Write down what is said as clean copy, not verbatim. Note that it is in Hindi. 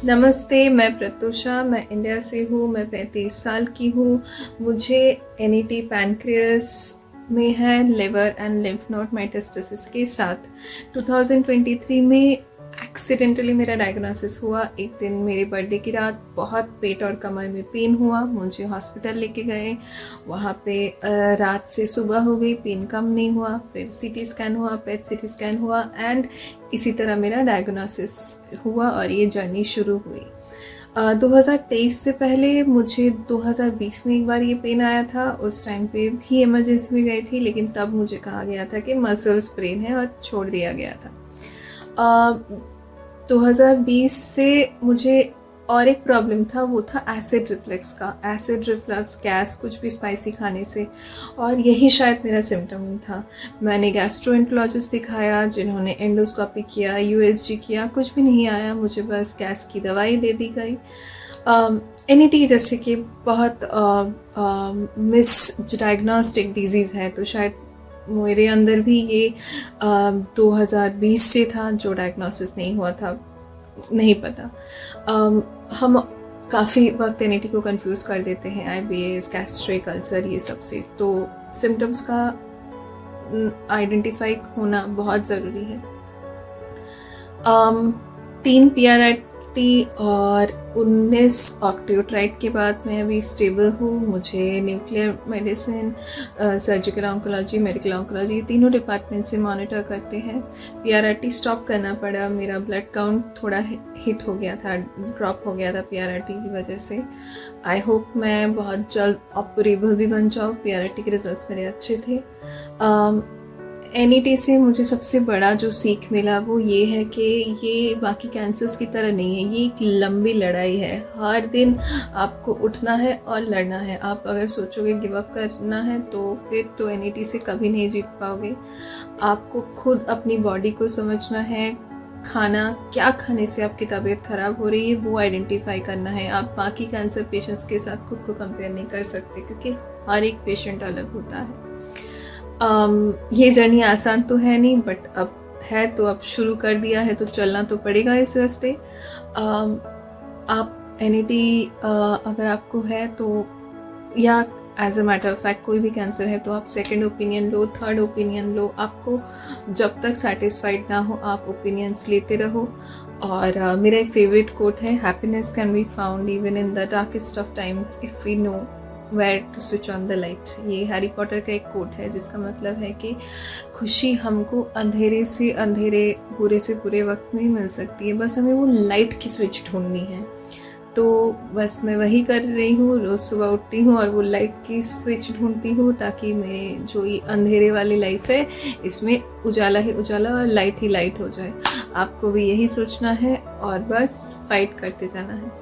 नमस्ते, मैं प्रत्युषा, मैं इंडिया से हूँ, मैं 35 साल की हूँ। मुझे एनईटी पैनक्रियास में है, liver and lymph node metastasis के साथ 2023 में एक्सीडेंटली मेरा डायग्नोसिस हुआ। एक दिन मेरे बर्थडे की रात बहुत पेट और कमर में पेन हुआ, मुझे हॉस्पिटल लेके गए। वहाँ पे रात से सुबह हो गई, पेन कम नहीं हुआ। फिर सीटी स्कैन हुआ, पेट सीटी स्कैन हुआ एंड इसी तरह मेरा डायग्नोसिस हुआ और ये जर्नी शुरू हुई। 2023 से पहले मुझे 2020 में एक बार ये पेन आया था। उस टाइम पे भी इमरजेंसी में गई थी, लेकिन तब मुझे कहा गया था कि मसल स्प्रेन है और छोड़ दिया गया था। 2020 से मुझे और एक प्रॉब्लम था, वो था एसिड रिफ्लक्स का। एसिड रिफ्लक्स, गैस, कुछ भी स्पाइसी खाने से, और यही शायद मेरा सिम्टम था। मैंने गैस्ट्रोएंटरोलॉजिस्ट दिखाया, जिन्होंने एंडोस्कोपी किया, यूएसजी किया, कुछ भी नहीं आया। मुझे बस गैस की दवाई दे दी गई। एनईटी जैसे कि बहुत मिस डायग्नोस्टिक डिजीज़ है, तो शायद मेरे अंदर भी ये 2020 से था जो डायग्नोसिस नहीं हुआ था, नहीं पता। हम काफ़ी वक्त एनईटी को कंफ्यूज कर देते हैं आईबीएस, गैस्ट्रिक अल्सर, ये सब से। तो सिम्टम्स का आइडेंटिफाई होना बहुत ज़रूरी है। 3 पीआरआईटी और 19 ऑक्टेट्राइड के बाद मैं अभी स्टेबल हूँ। मुझे nuclear medicine, surgical oncology, medical oncology, तीनों डिपार्टमेंट से मॉनिटर करते हैं। पीआरआईटी स्टॉप करना पड़ा, मेरा ब्लड काउंट थोड़ा हिट हो गया था, ड्रॉप हो गया था पीआरआईटी की वजह से। आई होप मैं बहुत जल्द ऑपरेबल भी बन जाऊँ। पीआरआईटी के रिजल्ट्स मेरे अच्छे थे। एनईटी से मुझे सबसे बड़ा जो सीख मिला वो ये है कि ये बाकी कैंसर्स की तरह नहीं है, ये एक लंबी लड़ाई है। हर दिन आपको उठना है और लड़ना है। आप अगर सोचोगे गिव अप करना है तो फिर तो एनईटी से कभी नहीं जीत पाओगे। आपको खुद अपनी बॉडी को समझना है, खाना क्या खाने से आपकी तबीयत ख़राब हो रही है वो आइडेंटिफाई करना है। आप बाकी कैंसर पेशेंट्स के साथ खुद को कंपेयर नहीं कर सकते, क्योंकि हर एक पेशेंट अलग होता है। ये जर्नी आसान तो है नहीं, बट अब है तो अब शुरू कर दिया है तो चलना तो पड़ेगा इस रास्ते। आप एनईटी अगर आपको है तो, या as a matter of fact कोई भी कैंसर है, तो आप सेकंड ओपिनियन लो, थर्ड ओपिनियन लो। आपको जब तक सेटिस्फाइड ना हो आप ओपिनियंस लेते रहो। और मेरा एक फेवरेट कोट है, happiness can be found even in the darkest of times if we know where to switch on the light. ये हैरी पॉटर का एक कोट है, जिसका मतलब है कि खुशी हमको अंधेरे से अंधेरे, बुरे से बुरे वक्त में ही मिल सकती है, बस हमें वो लाइट की स्विच ढूंढनी है। तो बस मैं वही कर रही हूँ, रोज़ सुबह उठती हूँ और वो लाइट की स्विच ढूंढती हूँ, ताकि मैं जो ये अंधेरे वाली लाइफ है इसमें उजाला ही उजाला और लाइट ही लाइट हो जाए। आपको भी यही सोचना है और बस फाइट करते जाना है।